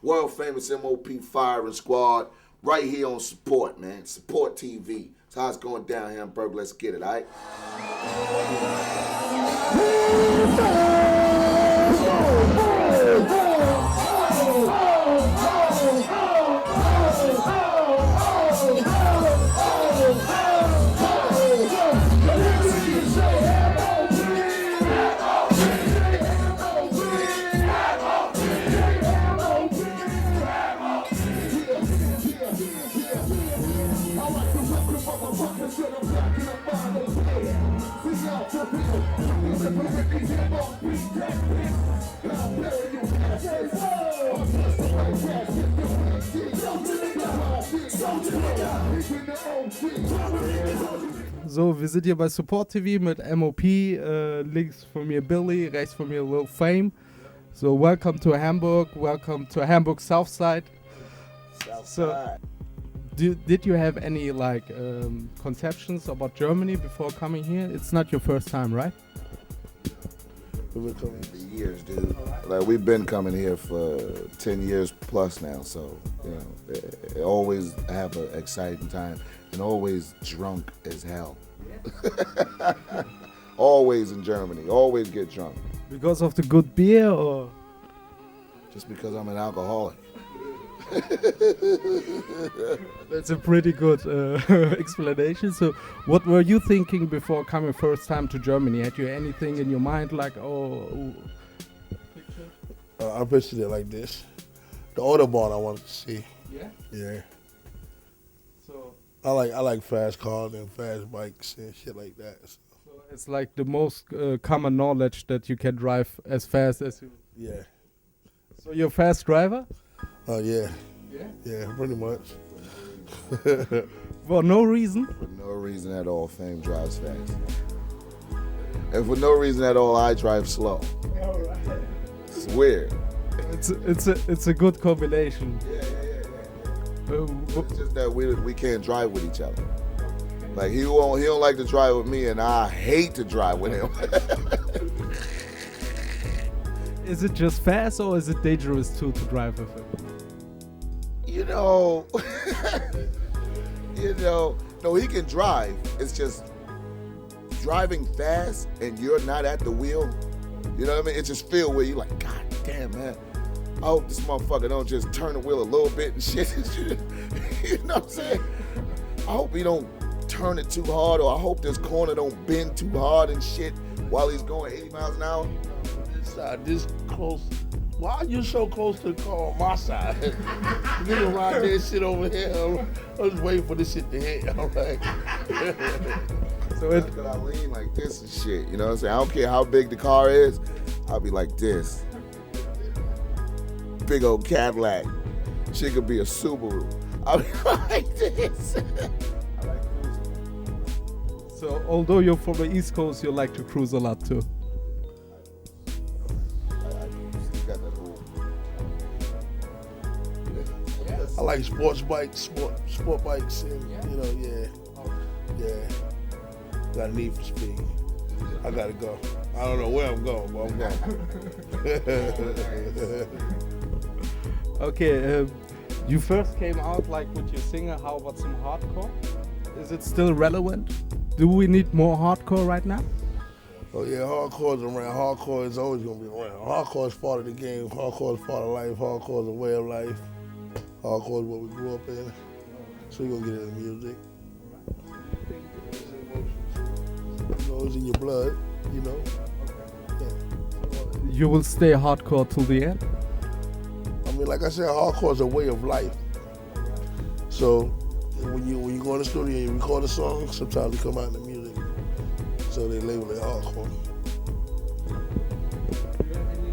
world famous M.O.P firing squad, right here on Support, man. Support TV. That's how it's going down here in Hamburg. Let's get it, all right? So, wir sind hier bei Support TV mit M.O.P. Links von mir Billy, rechts von mir Lil Fame. So, welcome to Hamburg. Welcome to Hamburg South Side. So, did you have any conceptions about Germany before coming here? It's not your first time, right? We've been coming for years, dude. Like, we've been coming here for 10 years plus now, so, you know, it always have an exciting time and always drunk as hell. Always in Germany, always get drunk. Because of the good beer, or? Just because I'm an alcoholic. That's a pretty good explanation. So, what were you thinking before coming first time to Germany? Had you anything in your mind like, I pictured it like this. The Autobahn I wanted to see. Yeah? Yeah. So I like fast cars and fast bikes and shit like that. So it's like the most common knowledge that you can drive as fast as you... Yeah. So you're a fast driver? Oh, yeah. Yeah? Yeah, pretty much. For no reason? For no reason at all, Fame drives fast. And for no reason at all, I drive slow. It's weird. It's a good combination. Yeah. It's just that we can't drive with each other. Like, he don't like to drive with me, and I hate to drive with him. Is it just fast, or is it dangerous too to drive with him? No, he can drive. It's just driving fast and you're not at the wheel. You know what I mean? It just feel where you're like, God damn, man. I hope this motherfucker don't just turn the wheel a little bit and shit. You know what I'm saying? I hope he don't turn it too hard, or I hope this corner don't bend too hard and shit while he's going 80 miles an hour. This side, this close. Why are you so close to the car on my side? Nigga ride that shit over here. I'm just waiting for this shit to hit. I'm like, so it's I lean like this and shit. You know what I'm saying? I don't care how big the car is. I'll be like this. Big old Cadillac. Shit could be a Subaru. I'll be like this. I like cruising. So although you're from the East Coast, you like to cruise a lot too. I like sports bikes, sport bikes, and yeah. Got a need for speed. I gotta go. I don't know where I'm going, but I'm going. Okay, you first came out like with your singer. How about some hardcore? Is it still relevant? Do we need more hardcore right now? Oh yeah, hardcore's around. Hardcore is always gonna be around. Hardcore is part of the game. Hardcore is part of life. Hardcore is a way of life. Hardcore is what we grew up in. So you're gonna get into music. It's in your blood, you know. Yeah. You will stay hardcore till the end? I mean, like I said, hardcore is a way of life. So when you go in the studio and you record a song, sometimes it come out in the music. So they label it hardcore. Do you have any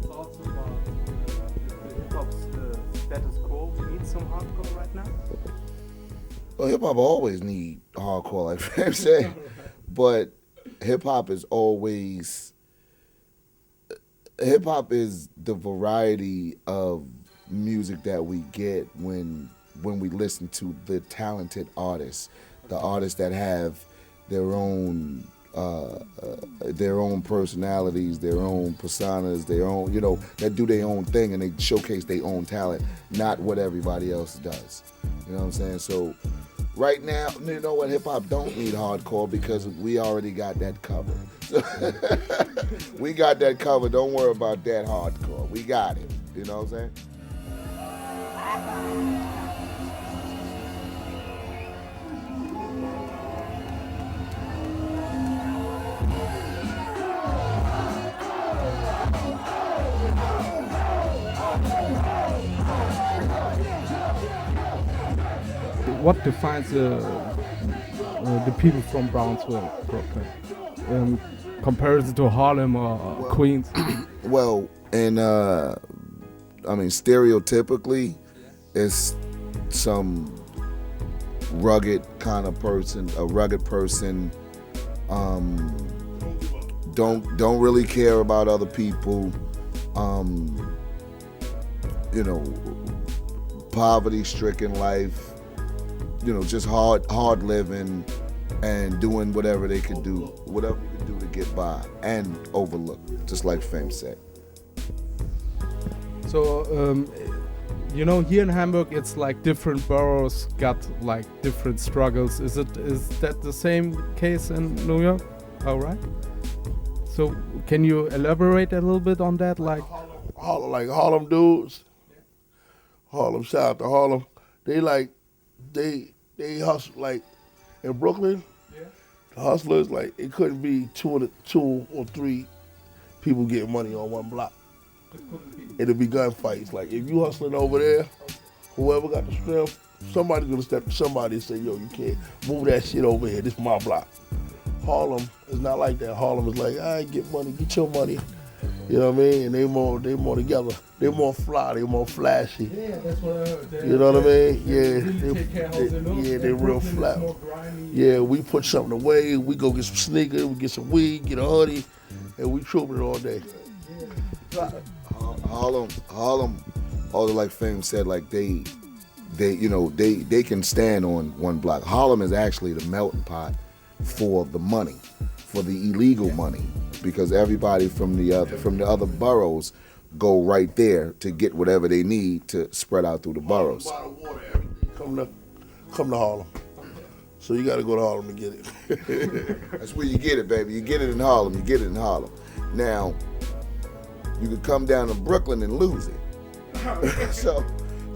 thoughts about the hip-hop's status quo? We need some hardcore right now? Well, hip-hop always need hardcore, like I'm saying. But hip-hop is always... Hip-hop is the variety of music that we get when we listen to the talented artists, the artists that have their own their own personalities, their own personas, their own, that do their own thing and they showcase their own talent, not what everybody else does. You know what I'm saying? So right now, you know what, hip hop don't need hardcore because we already got that covered. We got that covered. Don't worry about that hardcore. We got it. You know what I'm saying? What defines the people from Brownsville, Brooklyn, in comparison to Harlem or Queens? Well, and stereotypically, it's some rugged kind of person, a rugged person. Don't really care about other people. Poverty-stricken life. Just hard living and doing whatever they could do, whatever you could do to get by and overlook, just like Fame said. So, here in Hamburg, it's like different boroughs got like different struggles. Is that the same case in New York? All right. So, can you elaborate a little bit on that? Like Harlem dudes, Harlem, shout out to Harlem. They hustle like in Brooklyn. Yeah. The hustlers it couldn't be two or three people getting money on one block. It'd be gunfights. Like if you hustling over there, whoever got the strength, somebody's gonna step to somebody and say, "Yo, you can't move that shit over here. This is my block." Harlem is not like that. Harlem is like, "I get money, get your money." You know what I mean? And they more together. They more fly. They more flashy. Yeah, that's what I heard. You know what I mean? Yeah, they real Brooklyn flat. Yeah, we put something away. We go get some sneakers. We get some weed, get a hoodie, and we trooping it all day. Harlem, although like Fame said, like they can stand on one block. Harlem is actually the melting pot for the money, for the illegal money. Because everybody from the other boroughs go right there to get whatever they need to spread out through the boroughs. Bottled water, everything come to Harlem. So you got to go to Harlem to get it. That's where you get it, baby. You get it in Harlem. Now, you can come down to Brooklyn and lose it. So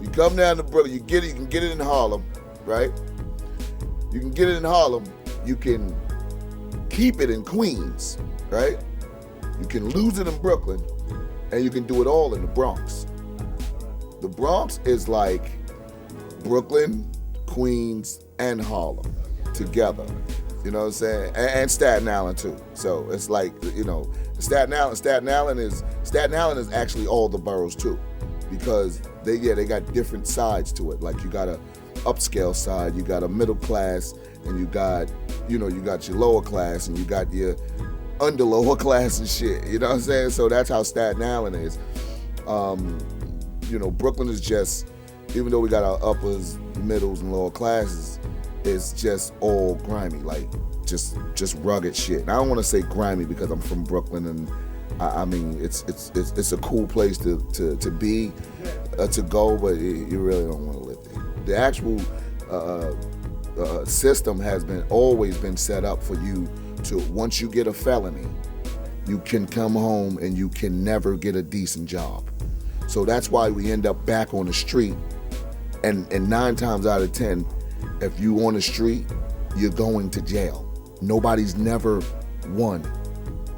you come down to Brooklyn, you can get it in Harlem, right? You can get it in Harlem. You can keep it in Queens. Right? You can lose it in Brooklyn, and you can do it all in the Bronx. The Bronx is like Brooklyn, Queens, and Harlem together. You know what I'm saying? And Staten Island too. So it's like, Staten Island is actually all the boroughs too, because they got different sides to it. Like you got a upscale side, you got a middle class, and you got your lower class, and you got your under lower class and shit, you know what I'm saying? So that's how Staten Island is. Brooklyn is just, even though we got our uppers, middles, and lower classes, it's just all grimy, like just rugged shit. And I don't want to say grimy because I'm from Brooklyn, and I mean it's a cool place to be, to go, but you really don't want to live there. The actual system has always been set up for you to, once you get a felony, you can come home and you can never get a decent job. So that's why we end up back on the street. And 9 times out of 10, if you on the street, you're going to jail. Nobody's never won.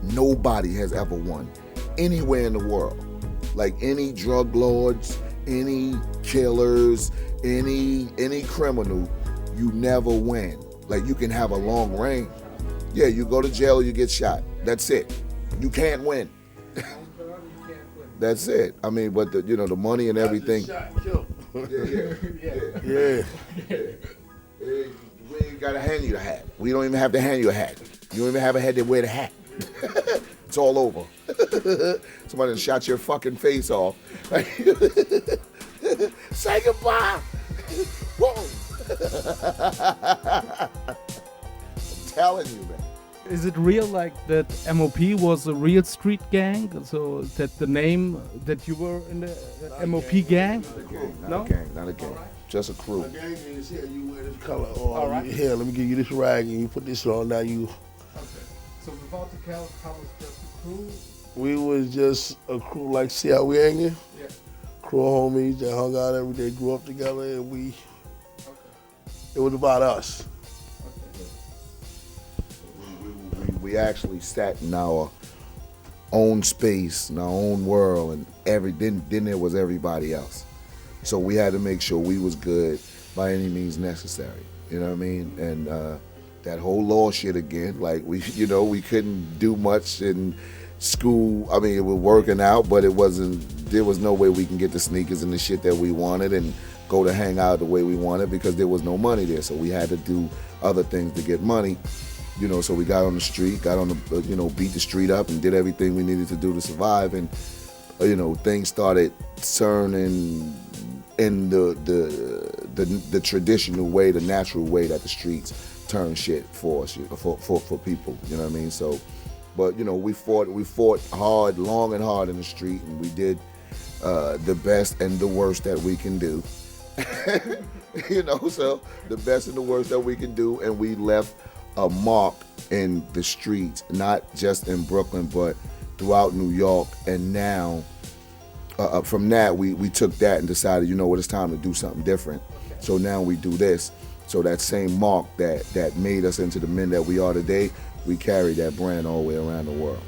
Nobody has ever won anywhere in the world. Like any drug lords, any killers, any criminal, you never win. Like you can have a long reign. Yeah, you go to jail or you get shot. That's it. You can't win. That's it. I mean, but the money and everything. Yeah. We ain't gotta hand you the hat. We don't even have to hand you a hat. You don't even have a head to wear the hat. It's all over. Somebody done shot your fucking face off. Say goodbye. Whoa. I'm telling you, man. Is it real like that M.O.P was a real street gang? So that the name that you were in the M.O.P. gang? Not No? a gang, not a gang. Just a crew. A gang is here, you wear this color. Or All right. here, let me give you this rag and you put this on. Now you. Okay. So without the colors, just the crew? We was just a crew, like, see how we hanging? Yeah. Crew of homies that hung out every day, grew up together, and Okay. it was about us. We actually sat in our own space, in our own world, and then there was everybody else. So we had to make sure we was good by any means necessary. You know what I mean? And that whole law shit again, like we couldn't do much in school. I mean, it was working out, but there was no way we can get the sneakers and the shit that we wanted and go to hang out the way we wanted because there was no money there. So we had to do other things to get money. So we got on the street, beat the street up and did everything we needed to do to survive. And, things started turning in the traditional way, the natural way that the streets turn shit for us, for people, you know what I mean? So, but, we fought hard, long and hard in the street, and we did the best and the worst that we can do. So the best and the worst that we can do, and we left a mark in the streets, not just in Brooklyn, but throughout New York. And now, from that, we took that and decided, it's time to do something different. So now we do this. So that same mark that made us into the men that we are today, we carry that brand all the way around the world.